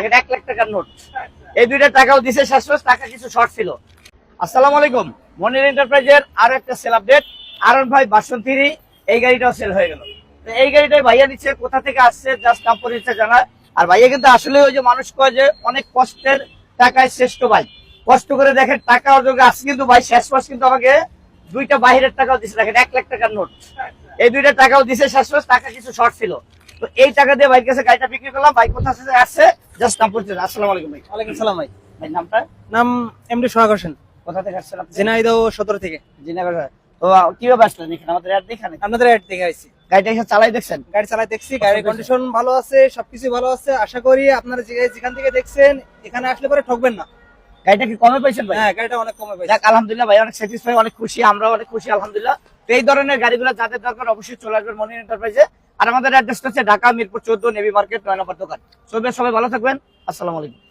1 লাখ টাকার নোট। এই দুইটা টাকাও দিছে শেষমেশ, টাকা কিছু শর্ট ছিল। আসসালামু আলাইকুম, মনির এন্টারপ্রাইজের আরো একটা সেল আপডেট। R1 5 ভার্সন 3 এই গাড়িটাও সেল হয়ে গেল। তো এই গাড়িটাই ভাইয়া নিচ্ছে, কোথা থেকে আসছে জাস্ট নাম পরিচয় জানা। আর ভাইয়া কিন্তু আসলে ওই যে মানুষ কয় যে অনেক কষ্টের টাকায় শ্রেষ্ঠ ভাই, কষ্ট করে দেখেন টাকা অর্জন আসছে। কিন্তু ভাই শেষ মাস কিন্তু আমাকে দুইটা বাহিরের টাকাও দিছে, দেখেন 1 লাখ টাকার নোট। এই দুইটা টাকাও দিছে শেষমেশ, টাকা কিছু শর্ট ছিল। তো এই টাকা দিয়ে ভাইয়ের কাছে গাড়িটা বিক্রি করলাম। ভাই কোথা থেকে আসছে জাস্ট নাম পরিচয়। আসসালামু আলাইকুম ভাই। ওয়ালাইকুম সালাম ভাই। ভাই নামটা? নাম এমডি সোহাগ হোসেন, কোথা থেকে আসছেন আপনি? ঝিনাইদহ 17 থেকে। জিনাগর। তো কিভাবে আসলেন এখানে? আমাদের অ্যাড দেখেন, আপনাদের অ্যাড দেখে আইছি, গাড়িটা এসে চালাই দেখছেন? গাড়ি চালাই দেখছি, গাড়ির কন্ডিশন ভালো আছে, সবকিছু ভালো আছে। আশা করি আপনারা যেখান থেকে দেখছেন এখানে আসলে পরে ঠকবেন না। গাড়িটা কি কমে পাইছেন ভাই? হ্যাঁ, গাড়িটা অনেক কমে পাইছি। যাক আলহামদুলিল্লাহ ভাই, অনেক স্যাটিসফাই, অনেক খুশি, আমরাও অনেক খুশি আলহামদুলিল্লাহ। তো এই ধরনের গাড়িগুলো যাদের দরকার অবশ্যই চলে আসবেন মনির এন্টারপ্রাইজে। আর আমাদের অ্যাড্রেসটা হচ্ছে ঢাকা মিরপুর 14 নেভি মার্কেট 9 নম্বর দোকান। সবাই ভালো থাকবেন, আসসালামু আলাইকুম।